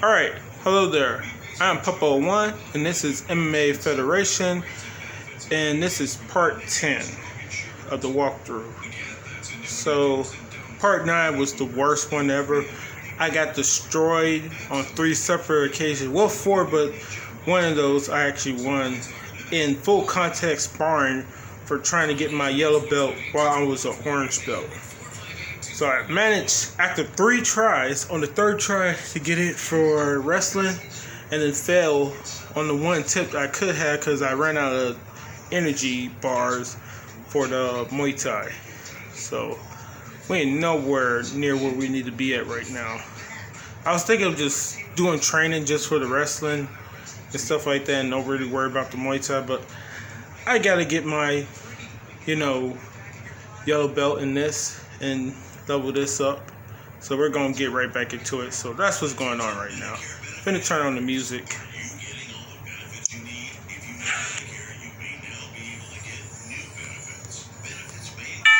Alright, hello there. I'm Papa1 and this is MMA Federation, and this is part 10 of the walkthrough. So part 9 was the worst one ever. I got destroyed on 3 separate occasions. Well, 4, but one of those I actually won in full contact sparring for trying to get my yellow belt while I was an orange belt. So I managed, after 3 tries, on the 3rd try to get it for wrestling, and then fell on the one tip I could have because I ran out of energy bars for the Muay Thai. So we ain't nowhere near where we need to be at right now. I was thinking of just doing training just for the wrestling and stuff like that and don't really worry about the Muay Thai, but I gotta get my, yellow belt in this and level this up. So we're gonna get right back into it. So that's what's going on right now. I'm finna turn on the music.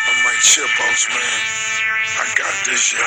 I'm like, chill, boss man. I got this, yeah.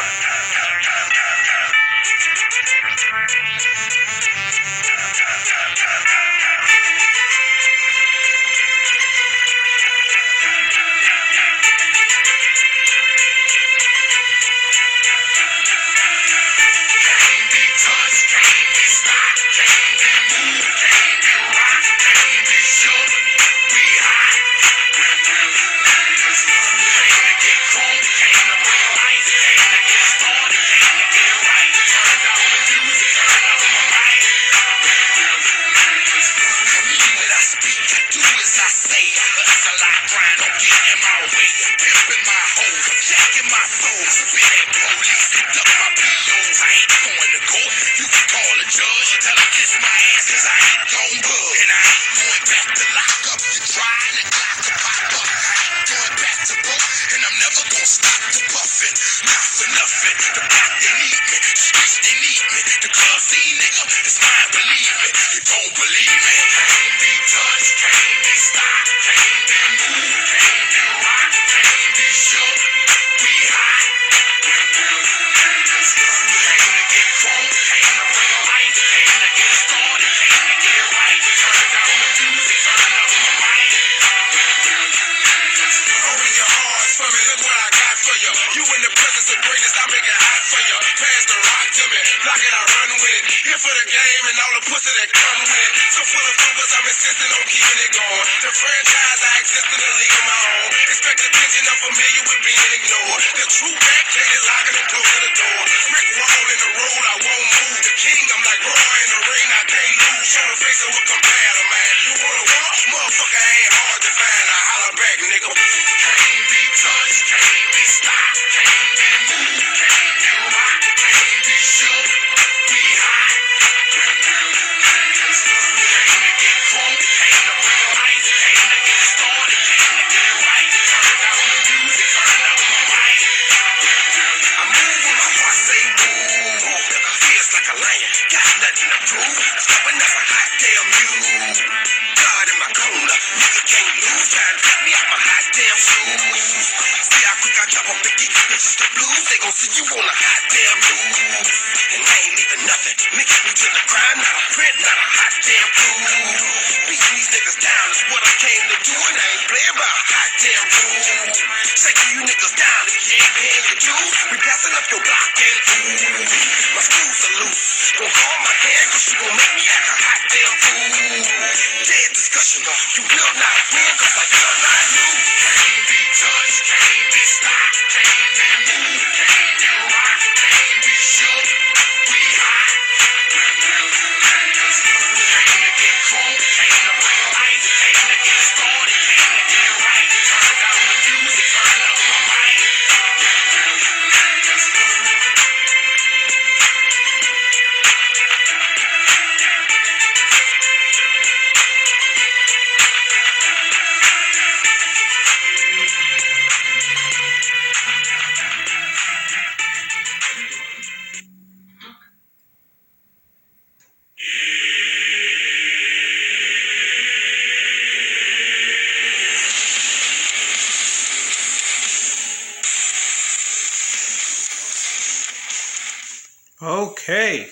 Okay,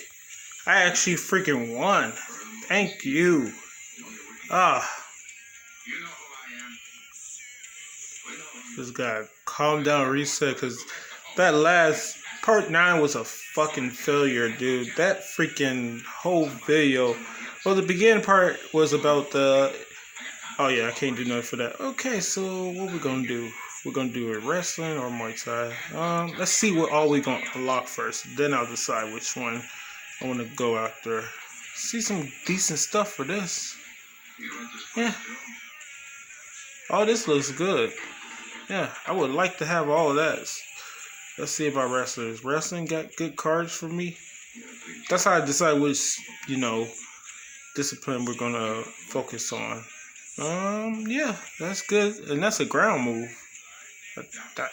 I actually freaking won. Thank you. Ah, just gotta calm down, reset, because that last part 9 was a fucking failure, dude. That freaking whole video. Well, the beginning part was about the. Oh yeah, I can't do nothing for that. Okay, so what we gonna do? We're gonna do a wrestling or Muay Thai. Let's see what all we gonna unlock first. Then I'll decide which one I want to go after. See some decent stuff for this. Yeah. Oh, this looks good. Yeah, I would like to have all of that. Let's see about wrestlers. Wrestling got good cards for me. That's how I decide which, discipline we're gonna focus on. Yeah, that's good, and that's a ground move.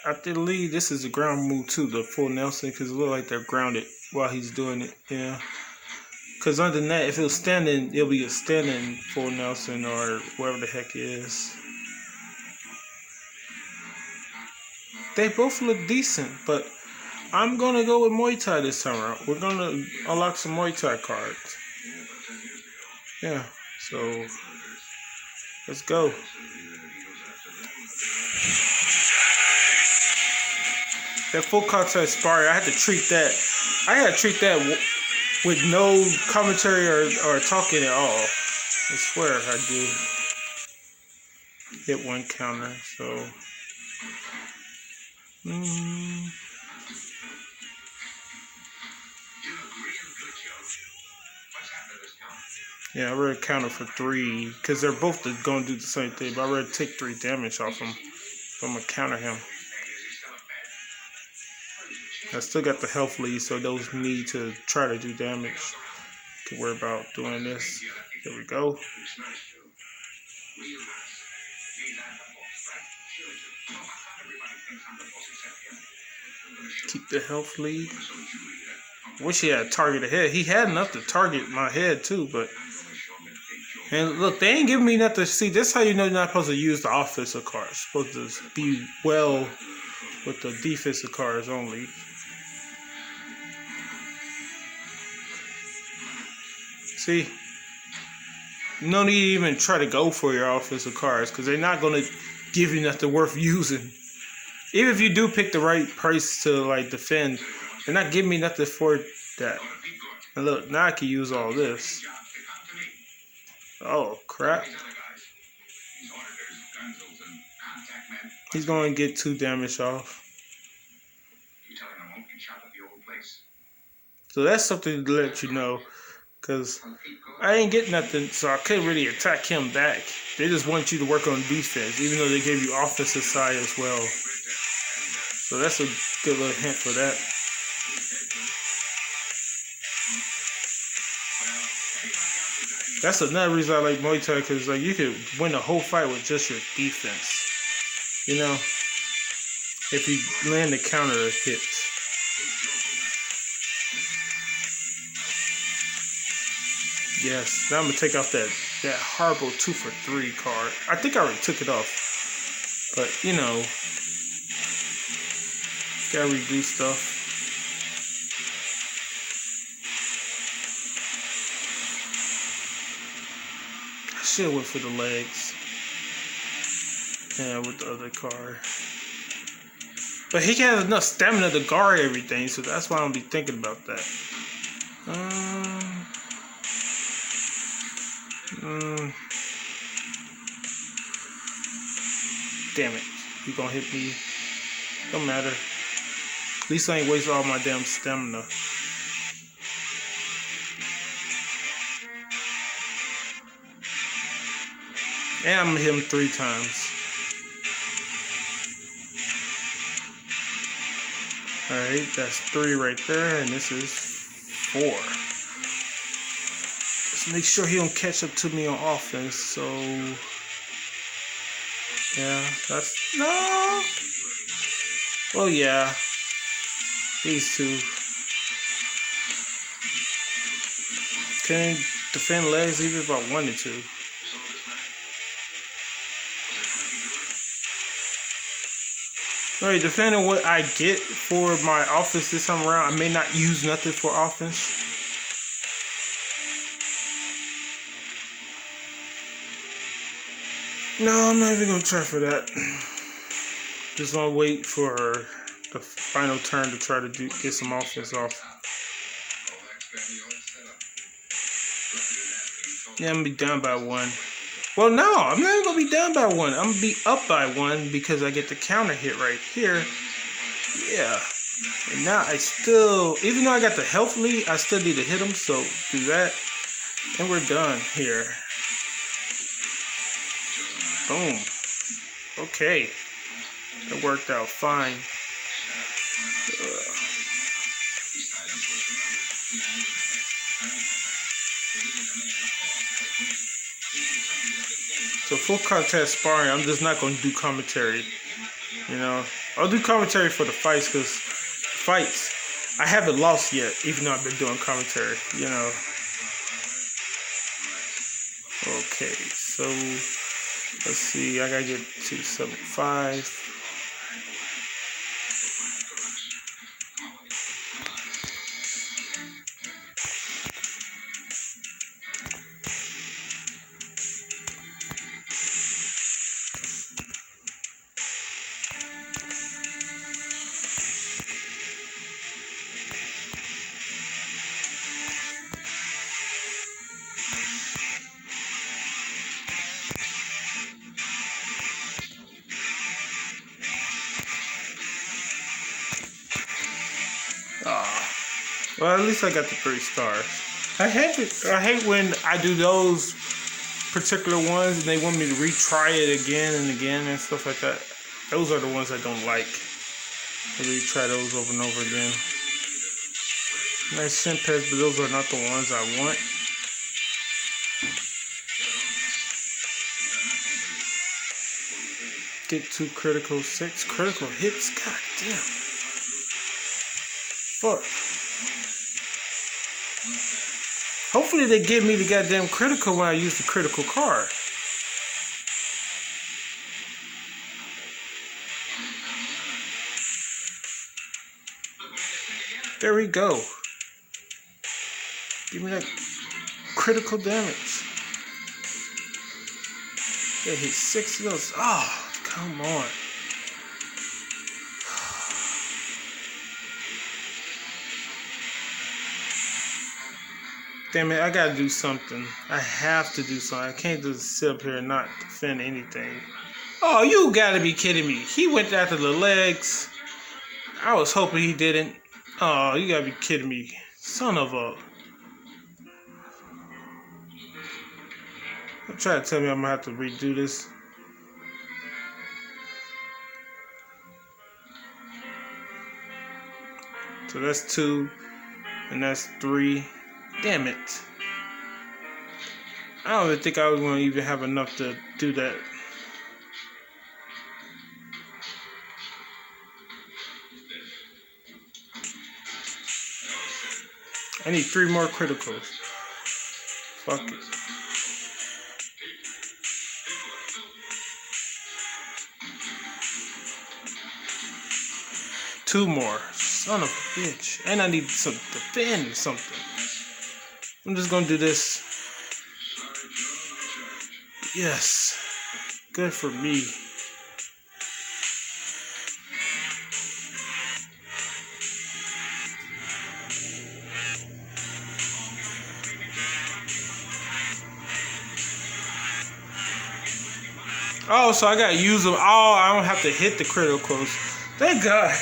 I believe this is a ground move too, the full Nelson, because it looks like they're grounded while he's doing it. Yeah, because under that, if it was standing, it'll be a standing full Nelson or whatever the heck it is. They both look decent, but I'm gonna go with Muay Thai this time around. We're gonna unlock some Muay Thai cards. Yeah, so let's go. That full contact sparring, I had to treat that. I had to treat that with no commentary or talking at all. I swear I do. Hit one counter, so. Yeah, I already counted for 3 because they're both going to do the same thing. But I already take 3 damage off him. So I'm gonna counter him. I still got the health lead, so those need to try to do damage. Can worry about doing this. There we go. Keep the health lead. Wish he had targeted head. He had enough to target my head too, but. And look, they ain't giving me nothing to see. This is how you know you're not supposed to use the offensive cards. You're supposed to be well with the defensive cards only. See? No need to even try to go for your offensive cards because they're not going to give you nothing worth using. Even if you do pick the right price to like defend, they're not giving me nothing for that. And look, now I can use all this. Oh, crap. He's going to get 2 damage off. So that's something to let you know. Because I ain't getting nothing, so I couldn't really attack him back. They just want you to work on defense, even though they gave you offensive side as well. So that's a good little hint for that. That's another reason I like Muay Thai, because like you could win a whole fight with just your defense. You know, if you land the counter hits. Yes, now I'm gonna take off that horrible 2 for 3 card. I think I already took it off, but you know, gotta redo stuff. I should have went for the legs. Yeah, with the other card. But he has enough stamina to guard everything, so that's why I'm gonna be thinking about that. Damn it. He gonna hit me. Don't matter. At least I ain't wasting all my damn stamina. And I'm gonna hit him 3 times. Alright, that's 3 right there, and this is 4. Let's make sure he don't catch up to me on offense, so... Yeah, that's... No! Well, yeah. These 2. Can defend legs even if I wanted to. Alright, depending on what I get for my offense this time around, I may not use nothing for offense. No, I'm not even gonna try for that. Just gonna wait for the final turn to try to get some offense off. Yeah, I'm gonna be down by 1. Well, no, I'm not even gonna be down by 1. I'm gonna be up by 1 because I get the counter hit right here. Yeah. And now I still, even though I got the health lead, I still need to hit him. So do that, and we're done here. Boom. Okay. It worked out fine. So full contact sparring, I'm just not going to do commentary. You know, I'll do commentary for the fights because fights, I haven't lost yet, even though I've been doing commentary. You know. Okay, so let's see. I gotta get 275. Well, at least I got the 3 stars. I hate when I do those particular ones and they want me to retry it again and again and stuff like that. Those are the ones I don't like. I retry those over and over again. Nice shin pads, but those are not the ones I want. Get 2 critical, 6 critical hits. God damn. Fuck. Hopefully they give me the goddamn critical when I use the critical card. There we go. Give me that critical damage. They hit 6 of those. Oh, come on. Damn it, I gotta do something. I have to do something. I can't just sit up here and not defend anything. Oh, you gotta be kidding me. He went after the legs. I was hoping he didn't. Oh, you gotta be kidding me. Son of a... Don't try to tell me I'm gonna have to redo this. So that's 2. And that's 3. Damn it. I don't even think I was going to even have enough to do that. I need 3 more criticals. Fuck it. Two more. Son of a bitch. And I need to defend something. I'm just gonna do this. Yes. Good for me. Oh, so I gotta use them. Oh, I don't have to hit the criticals. Thank God.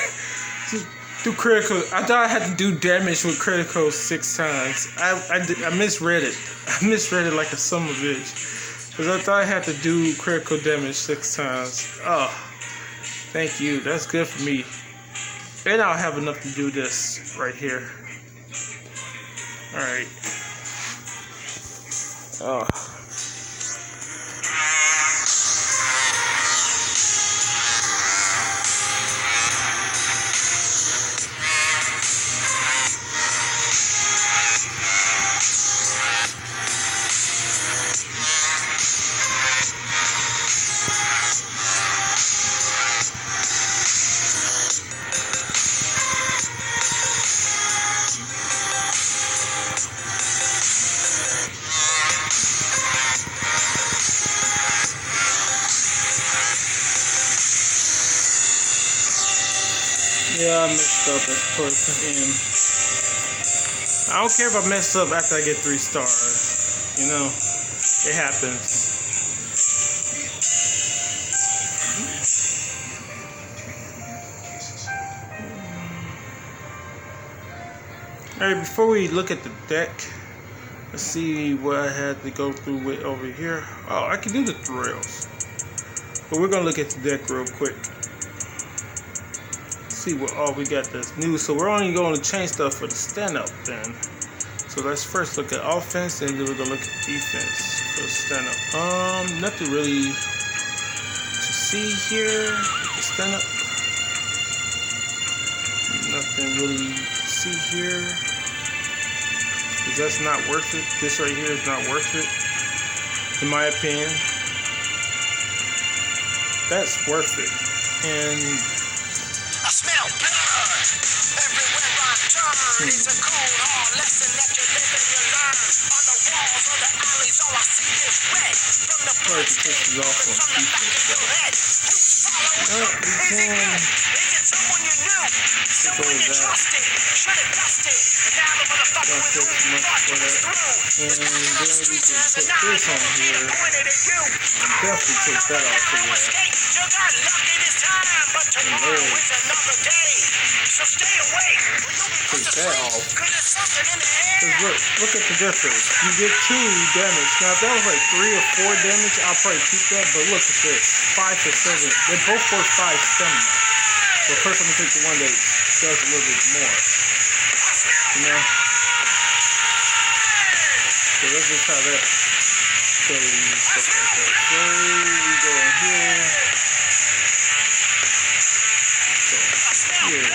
Do critical. I thought I had to do damage with critical 6 times. I misread it. I misread it like a son of a bitch. Because I thought I had to do critical damage 6 times. Oh, thank you. That's good for me. And I'll have enough to do this right here. Alright. Oh. messed up towards the end. I don't care if I mess up after I get 3 stars. You know, it happens. Alright, before we look at the deck, let's see what I had to go through with over here. Oh, I can do the thrills. But we're going to look at the deck real quick. See what all we got that's new. So we're only going to change stuff for the stand-up then. So let's first look at offense, and then we're going to look at defense for the stand-up. Nothing really to see here with the stand-up. Nothing really to see here. Because that's not worth it. This right here is not worth it, in my opinion. That's worth it. And I smell blood everywhere I turn. It's a cold, hard lesson that you live and you learn. On the walls of the alleys, all I see is red. From the blood stains from the back of your head. Who's following you? Is it you? Is it someone you knew? Someone you trusted? Should have dusted. Now the motherfucker with whom you thought you was through. It's back in the streets and there's a knife being pointed at you. definitely take that off the wall. You got lucky this time, but tomorrow is another day. So stay awake. You'll be put to sleep, cause there's something in the air. Look at the difference. You get 2 damage. Now if that was like 3 or 4 damage, I'll probably keep that. But look at this, 5 to 7. They both worth 5 stamina. So first I'm gonna take the one that does a little bit more. You know. So let's just have that. So stuff like that. So we go in here. Here.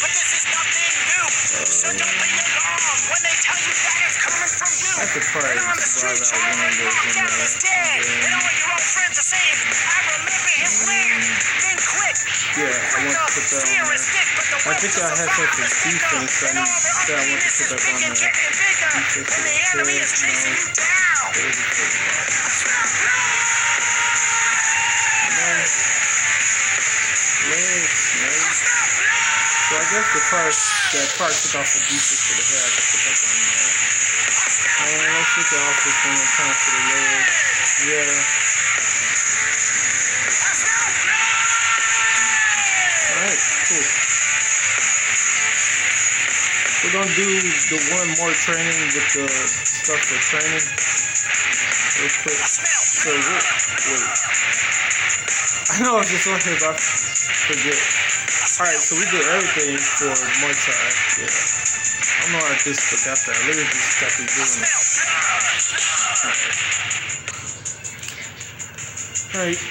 But this is nothing new. So don't be alarmed when they tell you that it's coming from you. I could probably and on the street trying to knock down his dead. And all your old friends are saying, I remember him when. Then quit. Yeah, I want to put that on there. I think I had some for defense. I want to put that on there. And the enemy is chasing you down. So I guess the part took off the defense for the head. I can put that on there. And let's look at offense one more time for the legs. Yeah. Alright, cool. We're gonna do the one more training with the stuff for training. Real quick. So wait. I know I was just looking about forget. Alright, so we did everything for Muay Thai. Yeah. I don't know how this forgot that. I literally just got to doing it. Alright.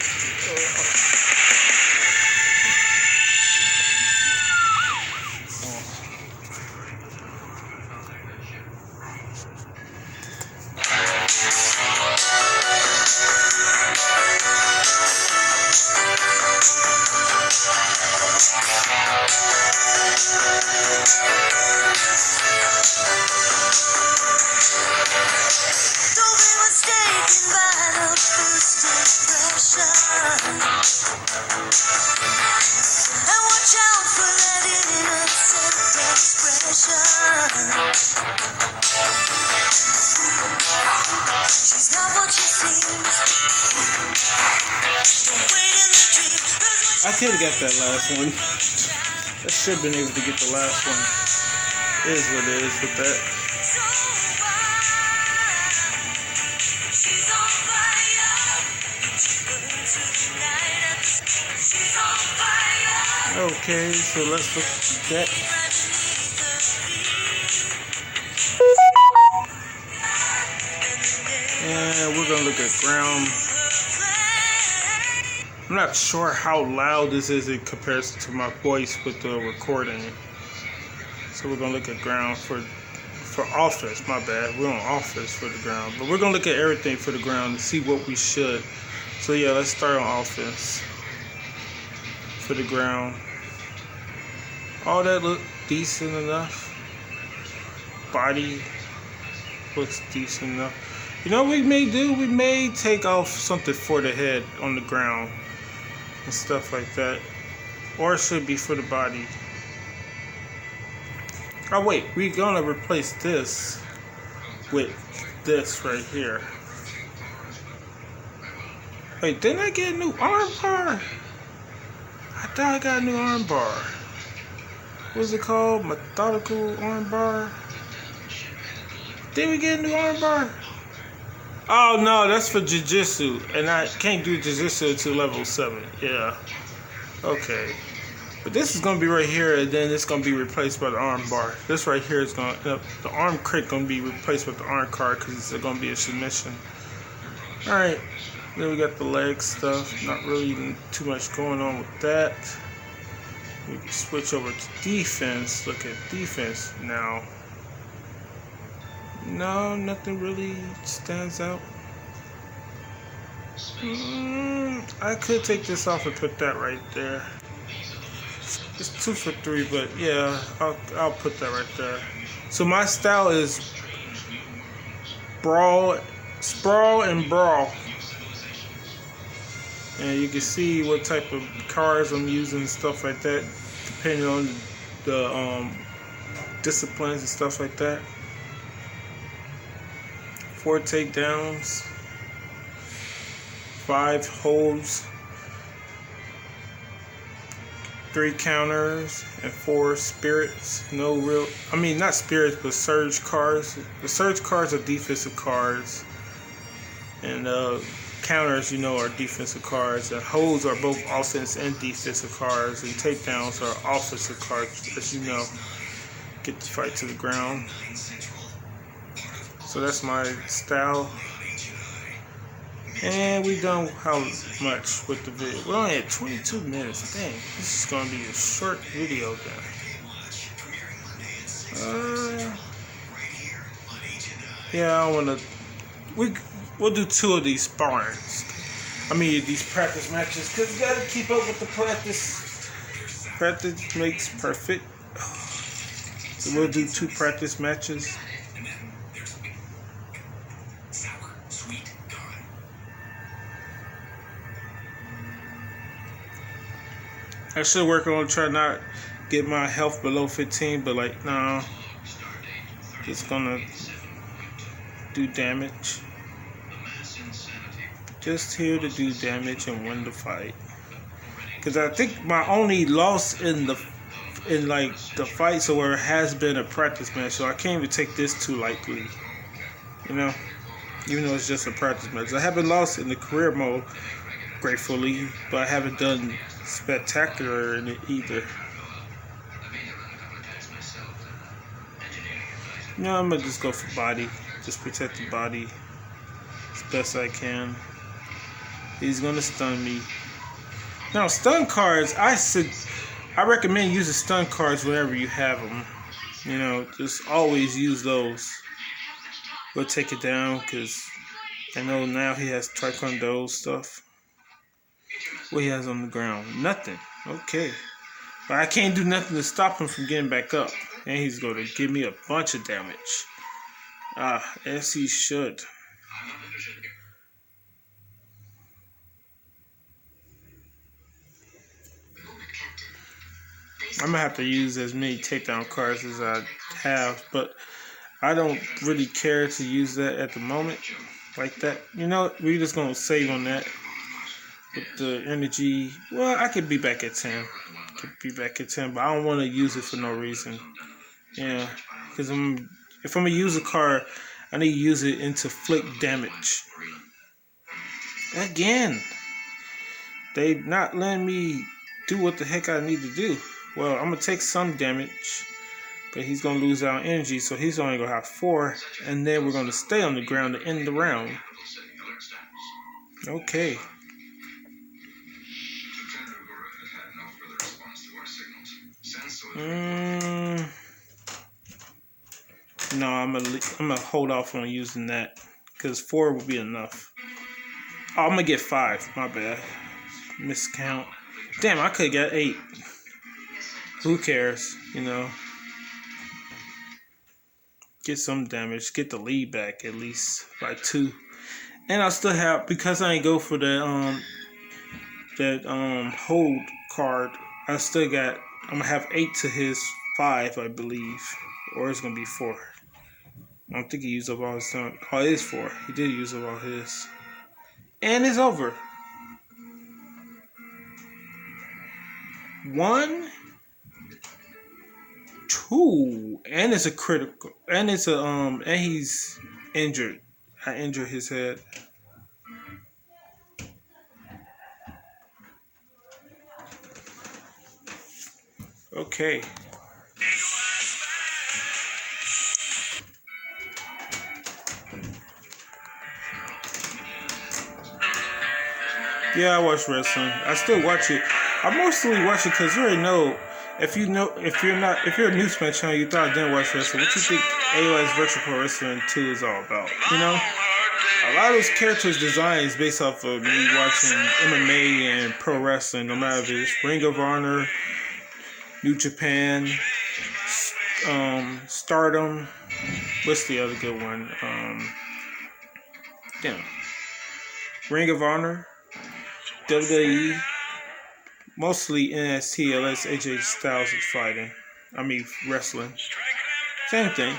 I could have got that last one. I should have been able to get the last one. It is what it is with that. Okay, so let's look at the deck. And we're gonna look at ground. I'm not sure how loud this is in comparison to my voice with the recording. So we're gonna look at ground for offense. My bad. We're on offense for the ground, but we're gonna look at everything for the ground and see what we should. So yeah, let's start on offense for the ground. All that look decent enough. Body looks decent enough. You know what we may do? We may take off something for the head on the ground and stuff like that. Or it should be for the body. Oh wait, we're gonna replace this with this right here. Wait, didn't I get a new arm bar? I thought I got a new arm bar. What's it called? Methodical arm bar? Did we get a new arm bar? Oh no, that's for jiu-jitsu. And I can't do jiu-jitsu until level 7. Yeah. Okay. But this is gonna be right here, and then it's gonna be replaced by the arm bar. This right here is gonna, the arm crate gonna be replaced with the arm card because it's gonna be a submission. All right. Then we got the leg stuff. Not really too much going on with that. We can switch over to defense. Look at defense now. No, nothing really stands out. I could take this off and put that right there. It's 2 for 3, but yeah, I'll put that right there. So my style is sprawl and brawl. And you can see what type of cars I'm using and stuff like that, depending on the disciplines and stuff like that. 4 takedowns, 5 holds, 3 counters, and 4 spirits. Not spirits, but surge cards. The surge cards are defensive cards, and counters, are defensive cards. And holds are both offense and defensive cards, and takedowns are offensive cards, as you know. Get the fight to the ground. So that's my style. And we done how much with the video? We're only at 22 minutes. Dang, this is gonna be a short video then. Yeah, I wanna. We'll do 2 of these sparrings. These practice matches, because you gotta keep up with the practice. Practice makes perfect. So we'll do 2 practice matches. I should work on trying not get my health below 15, but no, it's gonna do damage. Just here to do damage and win the fight. Because I think my only loss in the fights or where it has been a practice match, so I can't even take this too lightly. Even though it's just a practice match. I haven't lost in the career mode, gratefully, but I haven't done spectacular in it either. I'm gonna just go for body. Just protect the body as best I can. He's gonna stun me. Now, stun cards, I recommend using stun cards whenever you have them. Just always use those. We'll take it down because I know now he has taekwondo stuff. What he has on the ground? Nothing. Okay. But I can't do nothing to stop him from getting back up. And he's going to give me a bunch of damage. As he should. I'm going to have to use as many takedown cards as I have. But I don't really care to use that at the moment. Like that. We're just going to save on that. With the energy. Well, I could be back at 10. But I don't want to use it for no reason. Yeah. Because if I'm going to use a card, I need to use it into inflict damage. Again. They not letting me do what the heck I need to do. Well, I'm going to take some damage. But he's going to lose out energy. So he's only going to have 4. And then we're going to stay on the ground to end the round. Okay. No, I'm gonna hold off on using that because 4 will be enough. Oh, I'm gonna get 5. My bad. Miscount. Damn, I could get 8. Who cares? Get some damage. Get the lead back at least by 2. And I still have, because I ain't go for that hold card. I still got. I'm gonna have 8 to his 5, I believe. Or it's gonna be 4. I don't think he used up all his time. Oh, it is 4. He did use up all his. And it's over. 1, 2, and it's a critical, and it's a and he's injured. I injured his head. Okay. Yeah, I watch wrestling. I still watch it. I mostly watch it because you already know. If you're new to my channel, you thought I didn't watch wrestling. What you think AOS Virtual Pro Wrestling 2 is all about? You know, a lot of those characters' designs based off of me watching MMA and pro wrestling. No matter if it's Ring of Honor, New Japan, Stardom. What's the other good one? Ring of Honor, WWE, mostly NXT unless AJ Styles is fighting. I mean wrestling. Same thing.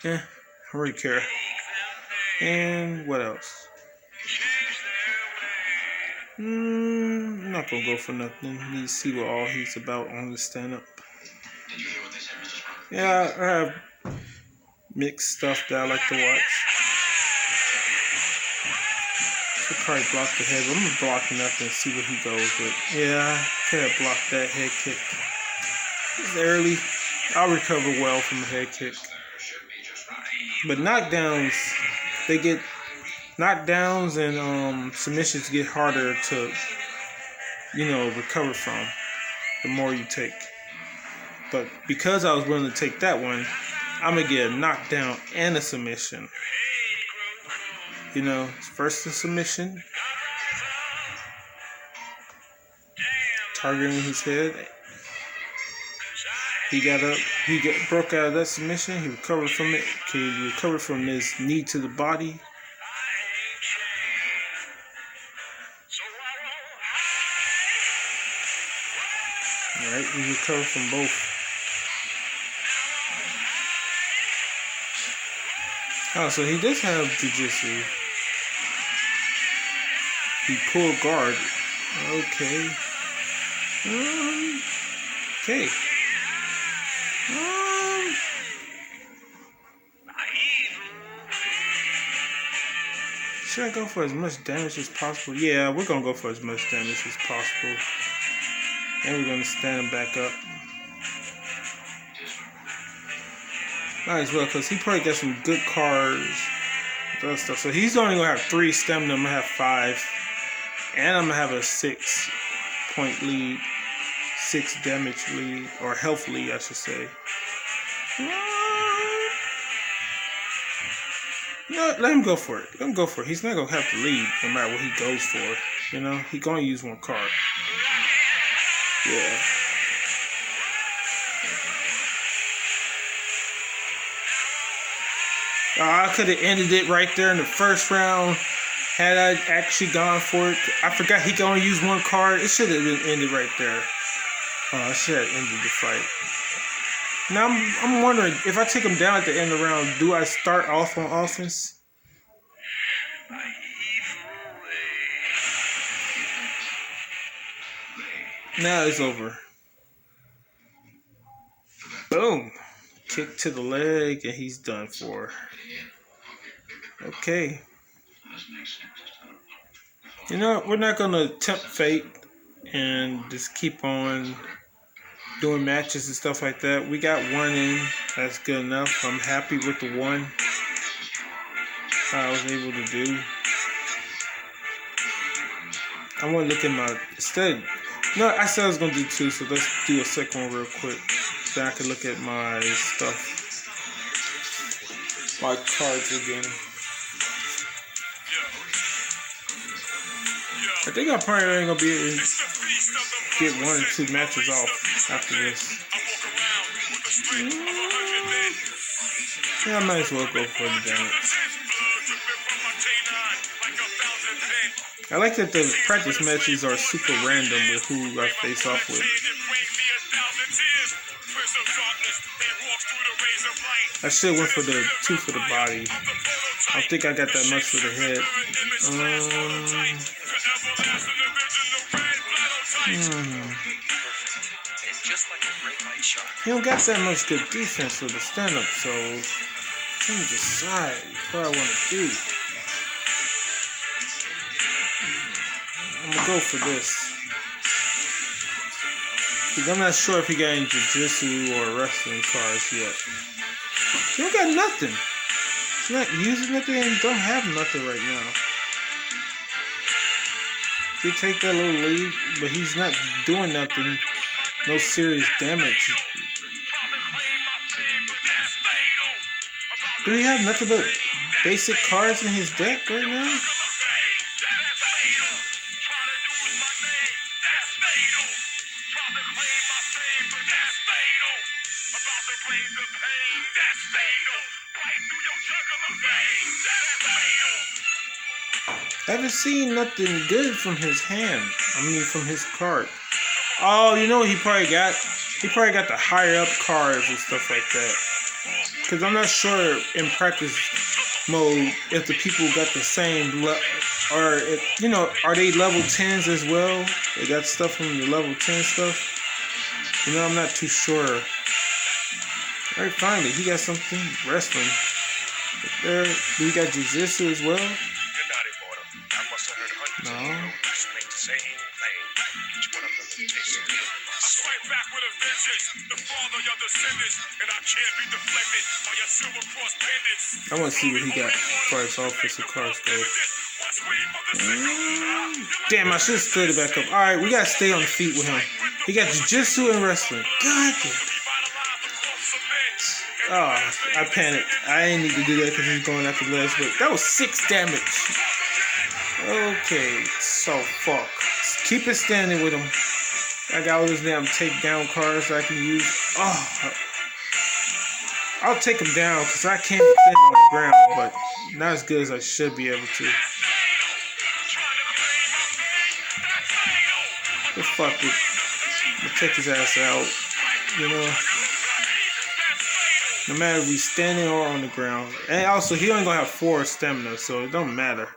Yeah, I don't really care. And what else? I'm not gonna go for nothing. Need to see what all he's about on the stand-up. Yeah, I have mixed stuff that I like to watch. Should probably block the head, but I'm gonna block nothing and see what he goes with. Yeah, I could have blocked that head kick. It's early. I'll recover well from a head kick. But knockdowns, and submissions get harder to, recover from the more you take. But because I was willing to take that one, I'm gonna get a knockdown and a submission. First the submission, targeting his head. He broke out of that submission. He recovered from it. He recovered from his knee to the body. All right, he recovered from both. Oh, so he does have jiu-jitsu. He pulled guard. Okay. Okay. Should I go for as much damage as possible? Yeah, we're going to go for as much damage as possible. And we're going to stand him back up. Might as well, because he probably got some good cards. Other stuff. So he's only going to have 3 stamina. I'm going to have 5. And I'm going to have a 6-point lead. 6 damage lead. Or health lead, I should say. Let him go for it. Let him go for it. He's not going to have to lead no matter what he goes for. He's going to use 1 card. Yeah. I could have ended it right there in the first round had I actually gone for it. I forgot he can only use 1 card. It should have been ended right there. I should have ended the fight. Now I'm wondering, if I take him down at the end of the round, do I start off on offense? Now it's over. Boom. Kick to the leg, and he's done for. Okay. We're not going to tempt fate and just keep on doing matches and stuff like that. We got 1 in. That's good enough. I'm happy with the 1 I was able to do. I want to look at my... I said I was going to do 2, so let's do a second one real quick. Then I can look at my stuff. My cards again. I think I probably ain't gonna be able to get 1 or 2 matches off after this. Yeah, I might as well go for the damage. I like that the practice matches are super random with who I face off with. I should went for the 2 for the body. I don't think I got that much for the head. He don't got that much good defense for the stand-up, so let me decide what I want to do. I'm gonna go for this. Cause I'm not sure if he got any jiu-jitsu or wrestling cards yet. He don't got nothing. He's not using nothing and don't have nothing right now. He take that little lead, but he's not doing nothing. No serious damage. Do he have nothing but basic cards in his deck right now? I haven't seen nothing good from his hand. I mean, from his card. Oh, you know what he probably got? He probably got the higher up cards and stuff like that. Because I'm not sure in practice mode if the people got the same or if, you know, are they level 10s as well? They got stuff from the level 10 stuff. You know, I'm not too sure. Alright, finally, he got something wrestling. There, he got jiu-jitsu as well. No. I want to see what he got as far as offensive cards go. Damn, I should have stood it back up. Alright, we gotta stay on the feet with him. He got jiu-jitsu and wrestling. God damn. Oh, I panicked. I didn't need to do that because he's going after the legs, but that was 6 damage. Okay, so fuck. Keep it standing with him. I got all those damn takedown cards I can use. Oh, I'll take him down because I can't defend on the ground, but not as good as I should be able to. But fuck it. I'm gonna take his ass out, you know. No matter if he's standing or on the ground. And also, he only gonna have 4 stamina, so it don't matter.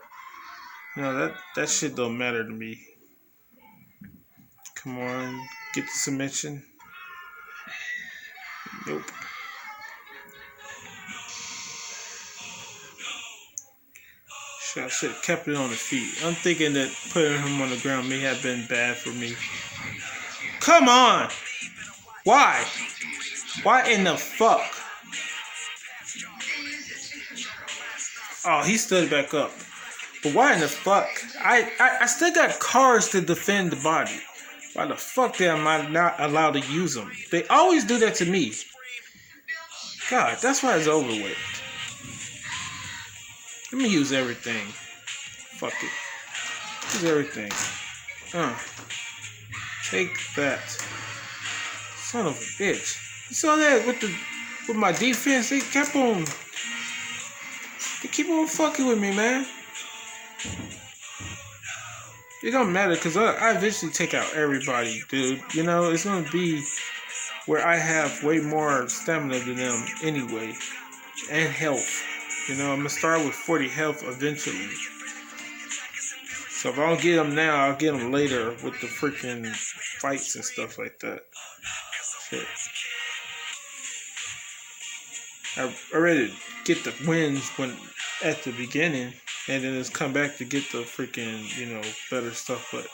You know, that shit don't matter to me. Come on, get the submission. Nope. I should have kept it on the feet. I'm thinking that putting him on the ground may have been bad for me. Come on! Why? Why in the fuck? Oh, he stood back up. But why in the fuck? I still got cards to defend the body. Why the fuck am I not allowed to use them? They always do that to me. God, that's why it's over with. Let me use everything. Fuck it. Use everything. Take that. Son of a bitch. You saw that with my defense? They keep on fucking with me, man. It don't matter because I eventually take out everybody, dude. You know, it's gonna be where I have way more stamina than them anyway, and health. You know, I'm gonna start with 40 health eventually. So if I don't get them now, I'll get them later with the freaking fights and stuff like that. Shit. I already get the wins at the beginning, and then it's come back to get the freaking, you know, better stuff. But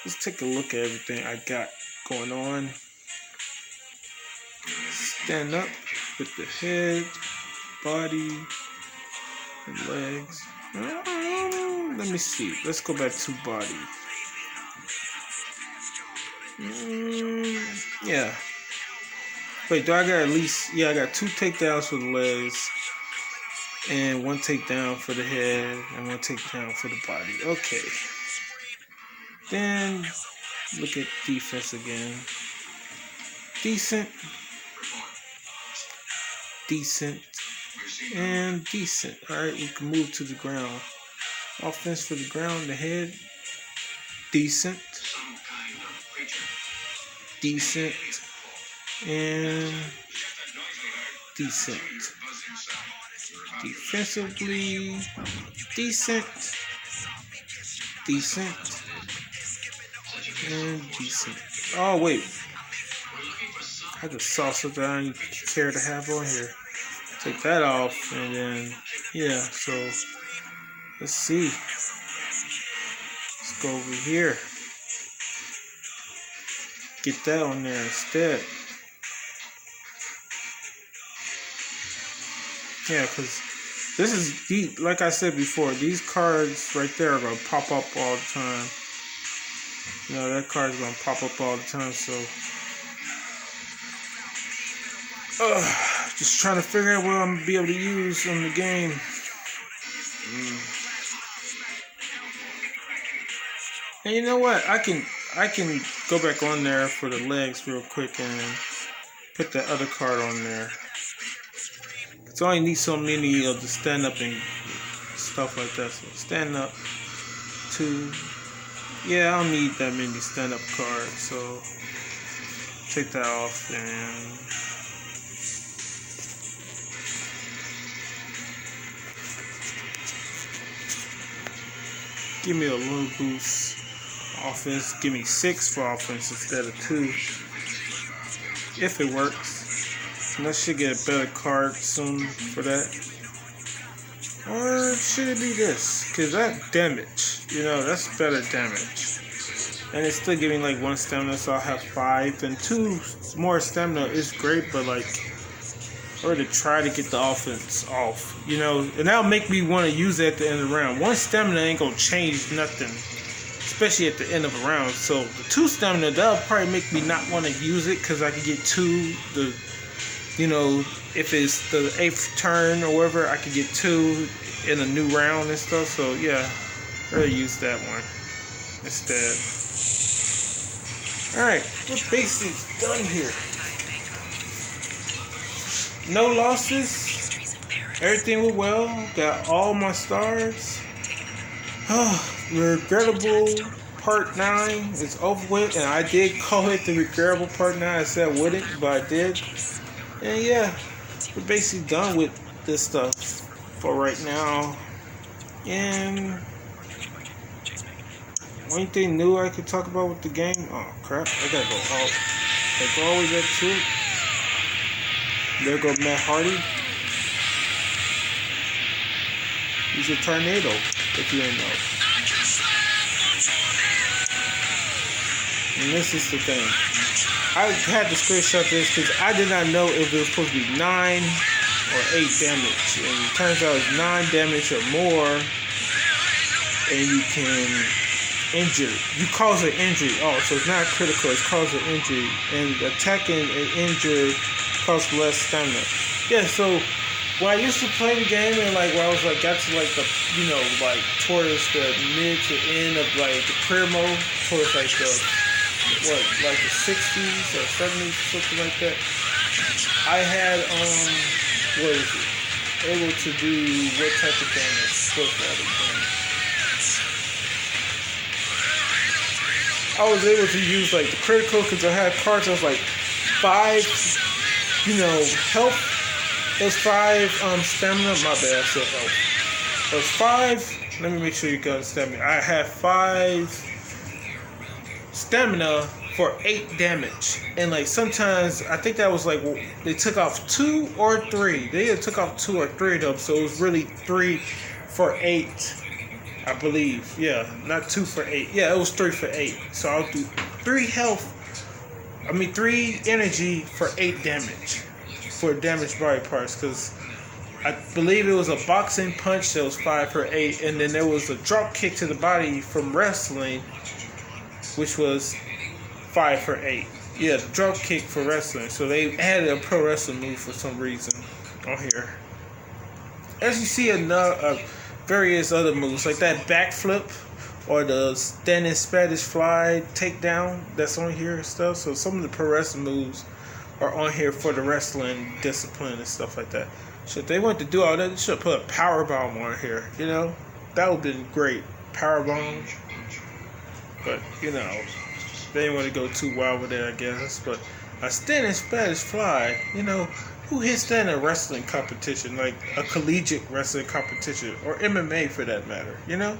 let's take a look at everything I got going on. Stand up with the head, body, and legs. Let me see. Let's go back to body. Yeah. Wait, do I got at least... Yeah, I got 2 takedowns for the legs. And 1 takedown for the head. And 1 takedown for the body. Okay. Then, look at defense again. Decent. Decent. And decent. Alright, we can move to the ground. Offense for the ground, the head. Decent. Decent. And decent. Defensively, decent, and decent. Oh wait, I just saw something I didn't care to have on here. Take that off, and then yeah. So let's see. Let's go over here. Get that on there instead. Yeah, because this is deep. Like I said before, these cards right there are gonna pop up all the time. You know, that card's gonna pop up all the time. So, just trying to figure out what I'm gonna be able to use on the game. And you know what? I can go back on there for the legs real quick and put that other card on there. So I only need so many of the stand up and stuff like that. So stand up, 2. Yeah, I don't need that many stand up cards. So take that off and give me a little boost. Offense, give me 6 for offense instead of 2. If it works. And I should get a better card soon for that. Or should it be this? Because that damage, you know, that's better damage. And it's still giving like 1 stamina, so I'll have 5. And 2 more stamina is great, but like, or to try to get the offense off, you know. And that'll make me want to use it at the end of the round. 1 stamina ain't going to change nothing. Especially at the end of a round. So the 2 stamina, that'll probably make me not want to use it because I can get 2. You know, if it's the 8th turn or whatever, I could get 2 in a new round and stuff. So yeah, I'll really use that one instead. All right, we're basically done here. No losses. Everything went well. Got all my stars. Regrettable part 9 is over with, and I did call it the regrettable part 9. I said I wouldn't, but I did. And yeah, we're basically done with this stuff for right now. And anything new I could talk about with the game? Oh crap, I gotta go out. Like always at 2. There goes Matt Hardy. He's a tornado, if you didn't know. And this is the thing. I had to screenshot this because I did not know if it was supposed to be 9 or 8 damage. And it turns out it's 9 damage or more. And you can injure. You cause an injury. Oh, so it's not critical. It's cause an injury. And attacking and injure costs less stamina. Yeah, so when I used to play the game and like when I was like got to like the, you know, like towards the mid to end of like the career mode, towards like the like the 60s or 70s, something like that. I had what is it? Able to do what type of damage? I was able to use like the critical because I had cards that was like 5, you know, health. It was 5 stamina. My bad, I said health. It was 5. Let me make sure you can understand me. I had 5 stamina for 8 damage, and like sometimes I think that was like they took off 2 or 3. They either took off 2 or 3 of them, so it was really 3 for 8, I believe. Yeah, not 2 for 8. Yeah, it was 3 for 8. So I'll do 3 energy for 8 damage for damaged body parts, because I believe it was a boxing punch that was 5 for 8, and then there was a drop kick to the body from wrestling, which was 5 for 8. Yeah, the drop kick for wrestling. So they added a pro wrestling move for some reason on here. As you see, various other moves like that backflip or the standing Spanish fly takedown that's on here and stuff. So some of the pro wrestling moves are on here for the wrestling discipline and stuff like that. So if they want to do all that, they should put a power bomb on here. You know, that would have been great. Power bomb. But you know, they didn't want to go too wild with it, I guess. But a standing Spanish fly, you know, Who hits that in a wrestling competition, like a collegiate wrestling competition, or MMA for that matter? You know,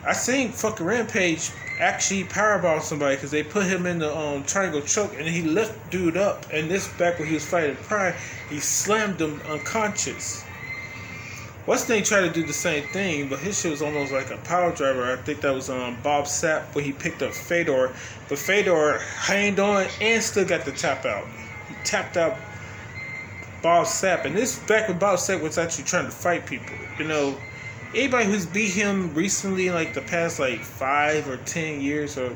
I seen fucking Rampage actually powerbomb somebody because they put him in the triangle choke and he lift dude up. And this back when he was fighting Pride, he slammed him unconscious. What's name tried to do the same thing, but his shit was almost like a power driver. I think that was Bob Sapp when he picked up Fedor, but Fedor hanged on and still got the tap out. He tapped out Bob Sapp, and this back when Bob Sapp was actually trying to fight people. You know, anybody who's beat him recently, like the past like 5 or 10 years or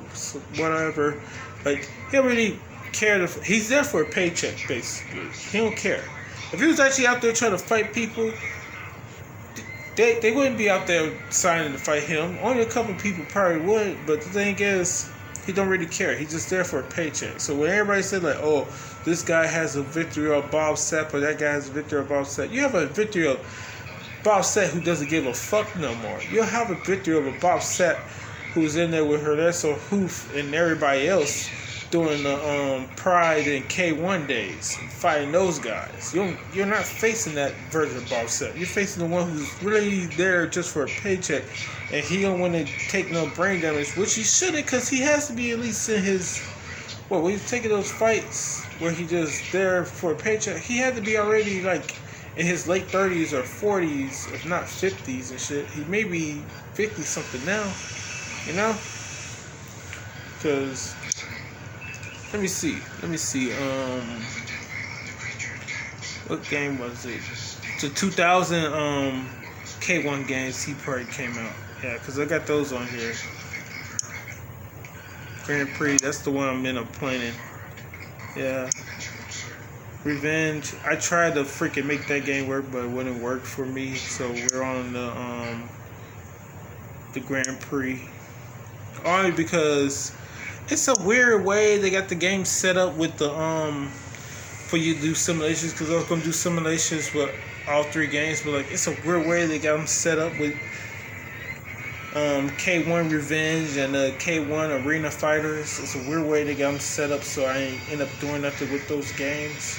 whatever, like he don't really care. He's there for a paycheck, basically. He don't care. If he was actually out there trying to fight people, they wouldn't be out there signing to fight him. Only a couple people probably would, but the thing is, he don't really care. He's just there for a paycheck. So when everybody said like, oh, this guy has a victory of Bob Sapp or that guy has a victory of Bob Sapp, you have a victory of Bob Sapp who doesn't give a fuck no more. You'll have a victory of a Bob Sapp who's in there with Herdeso Hoof and everybody else doing the Pride and K1 days, fighting those guys. You're not facing that version of Bob Sapp. You're facing the one who's really there just for a paycheck, and he don't want to take no brain damage, which he shouldn't, because he has to be at least in his, when he's taking those fights where he just there for a paycheck, he had to be already like in his late 30s or 40s, if not 50s and shit. He may be 50 something now, you know, because let me see. What game was it? The 2000 K1 games. He probably came out. Yeah, because I got those on here. Grand Prix. That's the one I'm in up playing. Yeah. Revenge. I tried to freaking make that game work, but it wouldn't work for me. So we're on the Grand Prix. Only because it's a weird way they got the game set up with the for you to do simulations, because I was gonna do simulations with all 3 games, but like it's a weird way they got them set up with K1 Revenge and K1 Arena Fighters. It's a weird way they got them set up, so I ain't end up doing nothing with those games.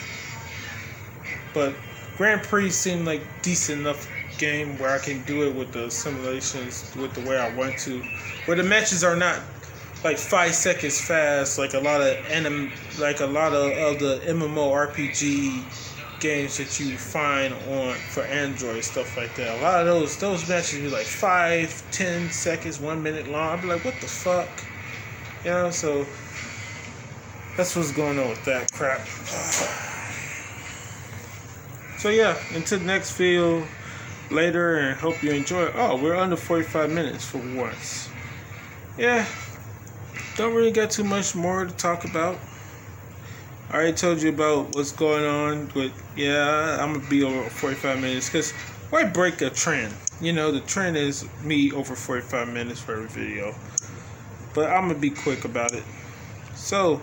But Grand Prix seemed like decent enough game where I can do it with the simulations with the way I want to, where the matches are not like 5 seconds fast, like a lot of the MMORPG games that you find for Android, stuff like that. A lot of those matches be like 5, 10 seconds, 1 minute long. I'd be like, what the fuck, you know? So that's what's going on with that crap. So yeah, until the next video later, and hope you enjoy it. Oh, we're under 45 minutes for once. Yeah. Don't really got too much more to talk about. I already told you about what's going on, but yeah, I'm gonna be over 45 minutes because why break a trend? You know, the trend is me over 45 minutes for every video, but I'm gonna be quick about it. So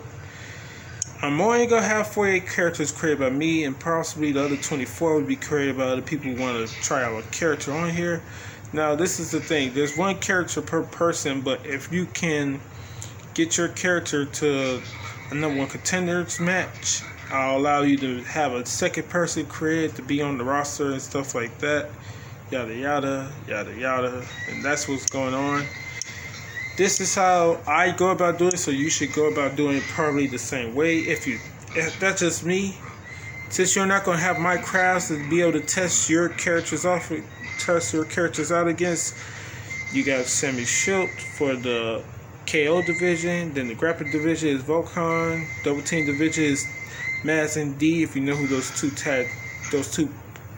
I'm only gonna have 48 characters created by me, and possibly the other 24 would be created by other people who want to try out a character on here. Now, this is the thing: there's 1 character per person, but if you can get your character to a number 1 contenders match, I'll allow you to have a second person created to be on the roster and stuff like that. Yada yada, yada yada. And that's what's going on. This is how I go about doing it, so you should go about doing it probably the same way. If that's just me, since you're not gonna have my crafts to be able to test your characters out against, you got Sammy Schilt for the KO division, then the grappling division is Volkan, double team division is Maz and D, if you know who those two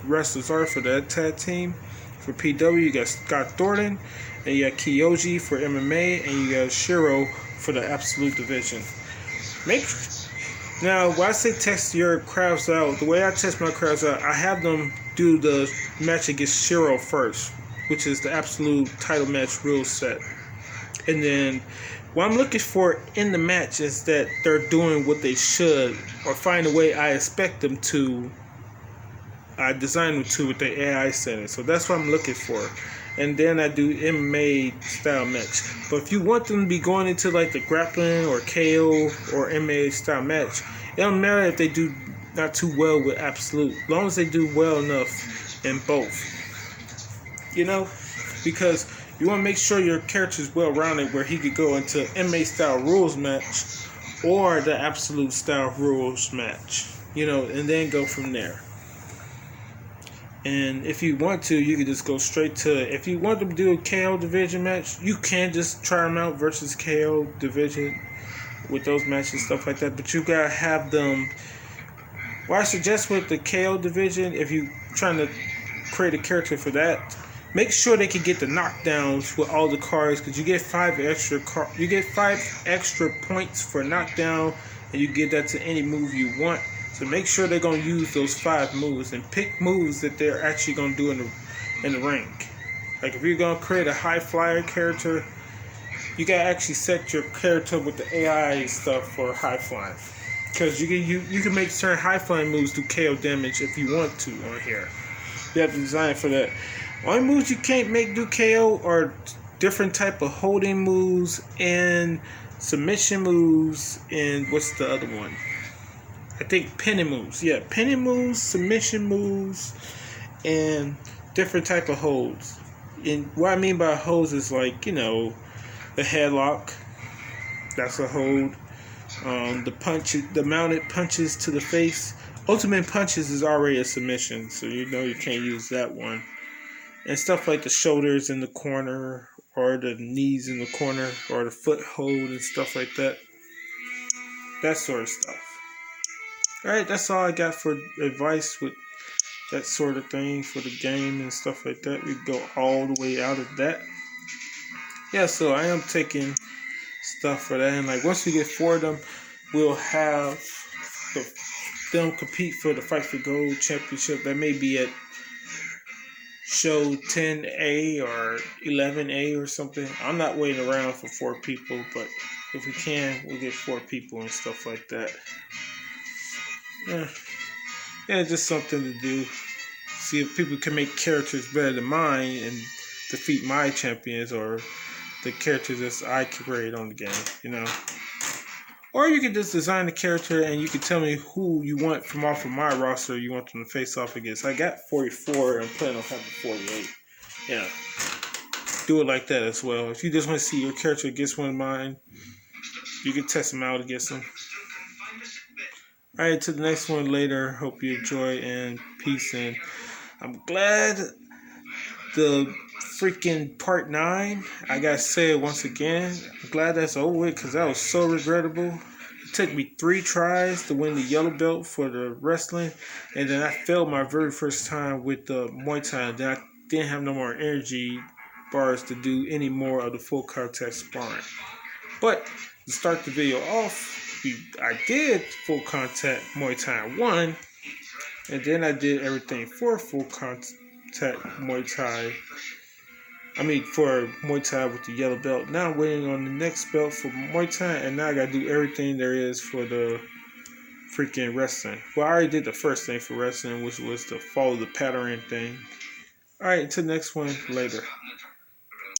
wrestlers are for that tag team. For PW, you got Scott Thornton, and you got Kiyoji for MMA, and you got Shiro for the Absolute division. Now, when I say test your crafts out, the way I test my crafts out, I have them do the match against Shiro first, which is the Absolute title match rule set. And then what I'm looking for in the match is that they're doing what they should, or find a way I expect them to. I design them to with the AI setting. So that's what I'm looking for. And then I do MMA style match. But if you want them to be going into like the grappling or KO or MMA style match, it don't matter if they do not too well with absolute. As long as they do well enough in both, because you want to make sure your character is well rounded, where he could go into MMA style rules match or the absolute style rules match, and then go from there. And if you want to, you could just go straight to, if you want to do a KO division match, you can just try them out versus KO division with those matches, stuff like that. But you gotta have them. What I suggest with the KO division, if you're trying to create a character for that, make sure they can get the knockdowns with all the cards, because you get 5 extra points for knockdown, and you get that to any move you want. So make sure they're gonna use those 5 moves, and pick moves that they're actually gonna do in the ring. Like if you're gonna create a high flyer character, you gotta actually set your character with the AI stuff for high flying, because you can make certain high flying moves do KO damage if you want to on here. You have to design for that. Only moves you can't make do KO are different type of holding moves and submission moves, and what's the other one? I think pinning moves. Yeah, pinning moves, submission moves, and different type of holds. And what I mean by holds is like, the headlock. That's a hold. The mounted punches to the face. Ultimate punches is already a submission, so you can't use that one. And stuff like the shoulders in the corner, or the knees in the corner, or the foot hold and stuff like that. That sort of stuff. Alright, that's all I got for advice with that sort of thing for the game and stuff like that. We go all the way out of that. Yeah, so I am taking stuff for that. And like once we get 4 of them, we'll have them compete for the Fight for Gold Championship. That may be at show 10A or 11A or something. I'm not waiting around for 4 people, but if we can, we'll get 4 people and stuff like that. Yeah, just something to do. See if people can make characters better than mine and defeat my champions or the characters that I create on the game, Or you can just design the character and you can tell me who you want from off of my roster you want them to face off against. I got 44 and plan on having 48. Yeah. Do it like that as well. If you just want to see your character against one of mine, you can test them out against them. Alright, to the next one later. Hope you enjoy and peace. And I'm glad the freaking part 9, I gotta say it once again, I'm glad that's over with, because that was so regrettable. It took me 3 tries to win the yellow belt for the wrestling, and then I failed my very first time with the Muay Thai, and then I didn't have no more energy bars to do any more of the full contact sparring. But to start the video off, I did full contact Muay Thai 1, and then I did everything for full contact Muay Thai. For Muay Thai with the yellow belt. Now I'm waiting on the next belt for Muay Thai, and now I gotta do everything there is for the freaking wrestling. Well, I already did the first thing for wrestling, which was to follow the pattern thing. Alright, until the next one, later.